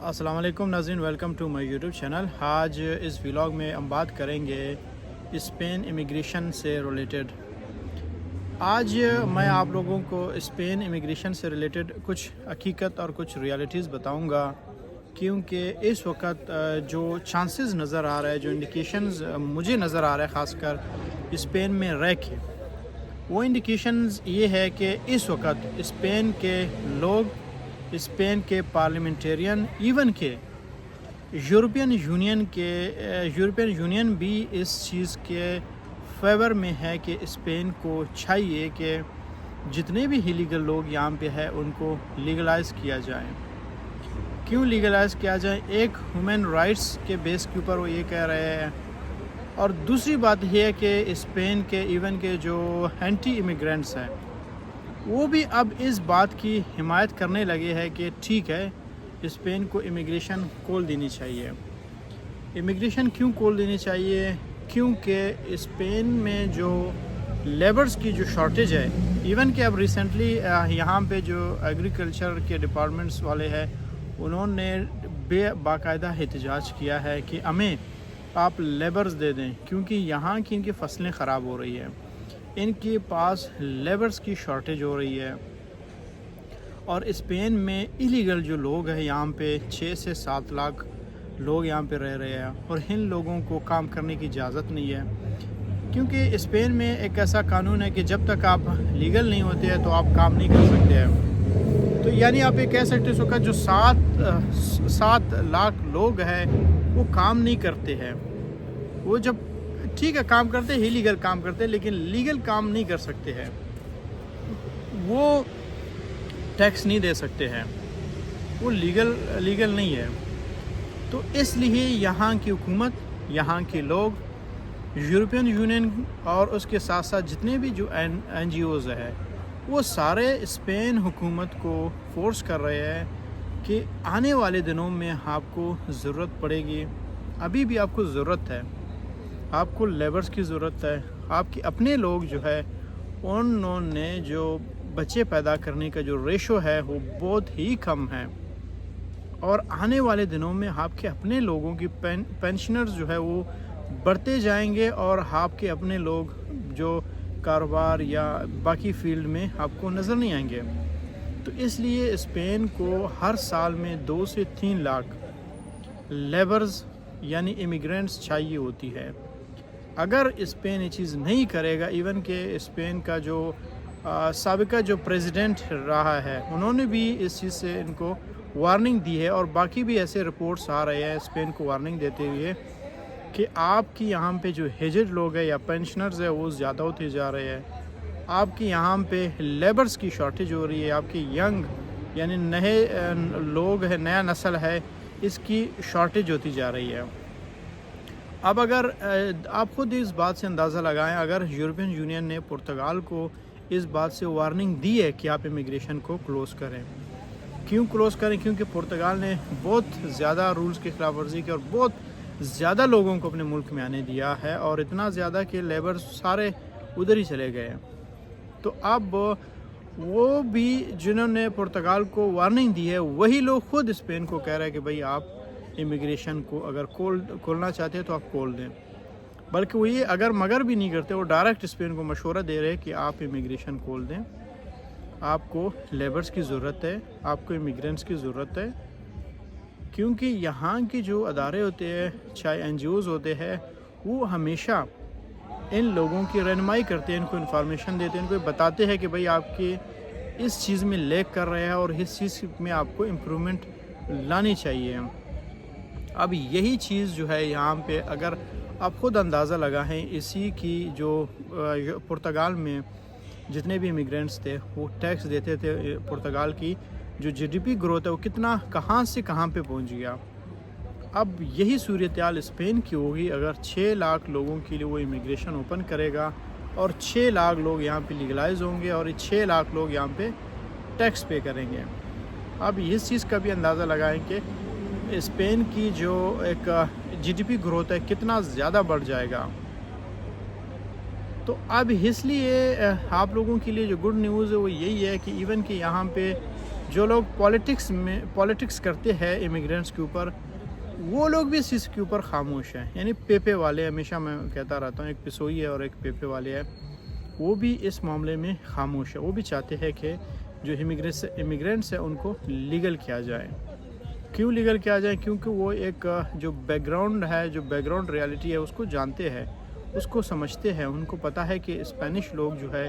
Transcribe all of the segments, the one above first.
السلام علیکم ناظرین، welcome to my YouTube channel. آج اس ولاگ میں ہم بات کریں گے اسپین امیگریشن سے ریلیٹڈ۔ آج میں آپ لوگوں کو اسپین امیگریشن سے ریلیٹڈ کچھ حقیقت اور کچھ ریالٹیز بتاؤں گا، کیونکہ اس وقت جو چانسز نظر آ رہا ہے، جو انڈیکیشنز مجھے نظر آ رہا ہے خاص کر اسپین میں رہ کے، وہ انڈیکیشنز یہ ہے کہ اس وقت اسپین کے لوگ، اسپین کے پارلیمنٹیرین، ایون کہ یورپین یونین بھی اس چیز کے فیور میں ہے کہ اسپین کو چاہیے کہ جتنے بھی ہیلیگل لوگ یہاں پہ ہیں ان کو لیگلائز کیا جائے۔ کیوں لیگلائز کیا جائے؟ ایک ہیومن رائٹس کے بیس کے اوپر وہ یہ کہہ رہے ہیں، اور دوسری بات یہ ہے کہ اسپین کے ایون کے جو اینٹی امیگرینٹس ہیں وہ بھی اب اس بات کی حمایت کرنے لگے ہیں کہ ٹھیک ہے، اسپین کو امیگریشن کھول دینی چاہیے۔ امیگریشن کیوں کھول دینی چاہیے؟ کیونکہ اسپین میں جو لیبرز کی جو شارٹیج ہے، ایون کہ اب ریسنٹلی یہاں پہ جو ایگریکلچر کے ڈپارٹمنٹس والے ہیں انہوں نے باقاعدہ احتجاج کیا ہے کہ ہمیں آپ لیبرز دے دیں، کیونکہ یہاں کی ان کی فصلیں خراب ہو رہی ہیں، ان کے پاس لیبرز کی شارٹیج ہو رہی ہے۔ اور اسپین میں ایلیگل جو لوگ ہیں یہاں پہ 6 سے 7 لاکھ لوگ یہاں پہ رہ رہے ہیں، اور ان لوگوں کو کام کرنے کی اجازت نہیں ہے، کیونکہ اسپین میں ایک ایسا قانون ہے کہ جب تک آپ لیگل نہیں ہوتے ہیں تو آپ کام نہیں کر سکتے ہیں۔ تو یعنی آپ یہ کہہ سکتے اس وقت جو 7 لاکھ لوگ ہیں وہ کام نہیں کرتے ہیں۔ وہ جب ٹھیک ہے کام کرتے ہیں، لیگل کام کرتے ہیں، لیکن لیگل کام نہیں کر سکتے ہیں، وہ ٹیکس نہیں دے سکتے ہیں، وہ لیگل نہیں ہے۔ تو اس لیے یہاں کی حکومت، یہاں کے لوگ، یورپین یونین اور اس کے ساتھ ساتھ جتنے بھی جو این جی اوز ہیں وہ سارے اسپین حکومت کو فورس کر رہے ہیں کہ آنے والے دنوں میں آپ کو ضرورت پڑے گی، ابھی بھی آپ کو ضرورت ہے، آپ کو لیبرز کی ضرورت ہے۔ آپ کے اپنے لوگ جو ہے انہوں نے جو بچے پیدا کرنے کا جو ریشو ہے وہ بہت ہی کم ہے، اور آنے والے دنوں میں آپ کے اپنے لوگوں کی پینشنرز جو ہے وہ بڑھتے جائیں گے، اور آپ کے اپنے لوگ جو کاروبار یا باقی فیلڈ میں آپ کو نظر نہیں آئیں گے۔ تو اس لیے اسپین کو ہر سال میں 2 سے 3 لاکھ لیبرز یعنی امیگرینٹس چاہیے ہوتی ہے۔ اگر اسپین یہ چیز نہیں کرے گا، ایون کہ اسپین کا جو سابقہ جو پریزیڈنٹ رہا ہے انہوں نے بھی اس چیز سے ان کو وارننگ دی ہے، اور باقی بھی ایسے رپورٹس آ رہے ہیں اسپین کو وارننگ دیتے ہوئے کہ آپ کی یہاں پہ جو ایجڈ لوگ ہیں یا پینشنرز ہیں وہ زیادہ ہوتے جا رہے ہیں، آپ کی یہاں پہ لیبرز کی شارٹیج ہو رہی ہے، آپ کی ینگ یعنی نئے لوگ ہیں، نیا نسل ہے، اس کی شارٹیج ہوتی جا رہی ہے۔ اب اگر آپ خود اس بات سے اندازہ لگائیں، اگر یورپین یونین نے پرتگال کو اس بات سے وارننگ دی ہے کہ آپ امیگریشن کو کلوز کریں، کیوں کلوز کریں؟ کیونکہ پرتگال نے بہت زیادہ رولز کی خلاف ورزی کی اور بہت زیادہ لوگوں کو اپنے ملک میں آنے دیا ہے، اور اتنا زیادہ کہ لیبر سارے ادھر ہی چلے گئے ہیں۔ تو اب وہ بھی جنہوں نے پرتگال کو وارننگ دی ہے وہی لوگ خود اسپین کو کہہ رہے ہیں کہ بھئی آپ امیگریشن کو اگر کھولنا چاہتے ہیں تو آپ کھول دیں، بلکہ وہ یہ اگر مگر بھی نہیں کرتے، وہ ڈائریکٹ اسپین کو مشورہ دے رہے ہیں کہ آپ امیگریشن کھول دیں، آپ کو لیبرز کی ضرورت ہے، آپ کو امیگرینٹس کی ضرورت ہے، کیونکہ یہاں کی جو ادارے ہوتے ہیں، چاہے این جی اوز ہوتے ہیں، وہ ہمیشہ ان لوگوں کی رہنمائی کرتے ہیں، ان کو انفارمیشن دیتے ہیں، ان کو بتاتے ہیں کہ بھئی آپ کے اس چیز میں لیک کر رہے ہیں اور اس چیز میں آپ کو امپرومنٹ لانی چاہیے۔ اب یہی چیز جو ہے یہاں پہ اگر آپ خود اندازہ لگائیں، اسی کی جو پرتگال میں جتنے بھی امیگرینٹس تھے وہ ٹیکس دیتے تھے، پرتگال کی جو جی ڈی پی گروتھ ہے وہ کتنا کہاں سے کہاں پہ پہنچ گیا۔ اب یہی صورتحال اسپین کی ہوگی اگر 6 لاکھ لوگوں کے لیے وہ امیگریشن اوپن کرے گا، اور 6 لاکھ لوگ یہاں پہ لیگلائز ہوں گے، اور یہ 6 لاکھ لوگ یہاں پہ ٹیکس پے کریں گے۔ اب اس چیز کا بھی اندازہ لگائیں کہ اسپین کی جو ایک جی ڈی پی گروتھ ہے کتنا زیادہ بڑھ جائے گا۔ تو اب اس لیے آپ لوگوں کے لیے جو گڈ نیوز ہے وہ یہی ہے کہ ایون کہ یہاں پہ جو لوگ پالیٹکس کرتے ہیں امیگرینٹس کے اوپر، وہ لوگ بھی اس چیز کے اوپر خاموش ہیں. یعنی پیپے والے، ہمیشہ میں کہتا رہتا ہوں، ایک پسوئی ہے اور ایک پیپے والے ہے، وہ بھی اس معاملے میں خاموش ہے. وہ بھی چاہتے ہیں کہ جو امیگرینٹس ہیں ان کو لیگل کیا جائے. کیوں لیگل کیا جائے؟ کیونکہ وہ ایک جو بیک گراؤنڈ ہے، جو بیک گراؤنڈ ریالٹی ہے اس کو جانتے ہیں، اس کو سمجھتے ہیں. ان کو پتہ ہے کہ اسپینش لوگ جو ہے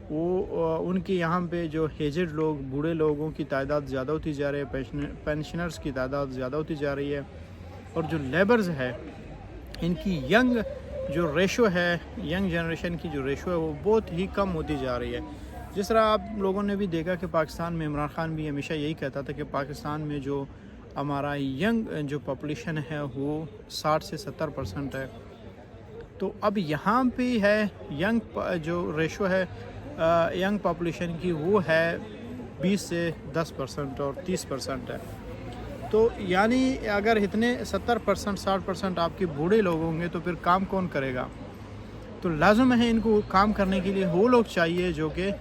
وہ ان کے یہاں پہ جو ایجڈ لوگ، بوڑھے لوگوں کی تعداد زیادہ ہوتی جا رہی ہے، پینشنرز کی تعداد زیادہ ہوتی جا رہی ہے، اور جو لیبرز ہے ان کی ینگ جو ریشو ہے، ینگ جنریشن کی جو ریشو ہے وہ بہت ہی کم ہوتی جا رہی ہے. جس طرح آپ لوگوں نے بھی دیکھا کہ پاکستان میں عمران خان بھی ہمیشہ یہی کہتا تھا کہ پاکستان میں جو ہمارا ینگ جو پاپولیشن ہے وہ 60 سے 70% ہے. تو اب یہاں پہ ہے ینگ جو ریشو ہے ینگ پاپولیشن کی، وہ ہے 20 سے 10% اور 30% ہے. تو یعنی اگر اتنے 70% 60% آپ کے بوڑھے لوگ ہوں گے تو پھر کام کون کرے گا؟ تو لازم ہے ان کو کام کرنے کے لیے وہ لوگ چاہیے جو کہ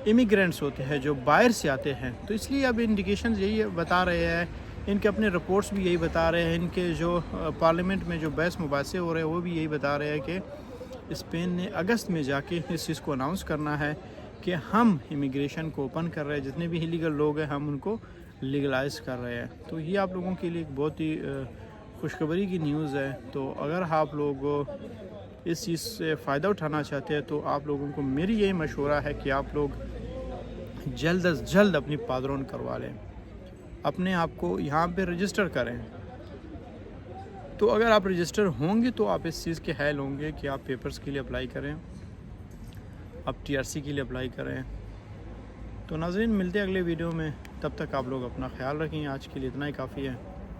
امیگرینٹس ہوتے ہیں، جو باہر سے آتے ہیں. تو اس لیے اب انڈیکیشنز یہی بتا رہے ہیں، ان کے اپنے رپورٹس بھی یہی بتا رہے ہیں، ان کے جو پارلیمنٹ میں جو بحث مباحثے ہو رہے ہیں وہ بھی یہی بتا رہے ہیں کہ اسپین نے اگست میں جا کے اس چیز کو اناؤنس کرنا ہے کہ ہم امیگریشن کو اوپن کر رہے ہیں، جتنے بھی ایلیگل لوگ ہیں ہم ان کو لیگلائز کر رہے ہیں. تو یہ آپ لوگوں کے لیے ایک بہت ہی خوشخبری کی نیوز ہے. تو اگر آپ لوگ اس چیز سے فائدہ اٹھانا چاہتے ہیں تو آپ لوگوں کو میری یہی مشورہ ہے کہ آپ لوگ جلد از جلد اپنی پادرون کروا لیں، اپنے آپ کو یہاں پہ رجسٹر کریں. تو اگر آپ رجسٹر ہوں گے تو آپ اس چیز کے حائل ہوں گے کہ آپ پیپرز کے لیے اپلائی کریں، آپ TRC کے لیے اپلائی کریں. تو ناظرین، ملتے ہیں اگلے ویڈیو میں، تب تک آپ لوگ اپنا خیال رکھیں. آج کے لیے اتنا ہی کافی ہے.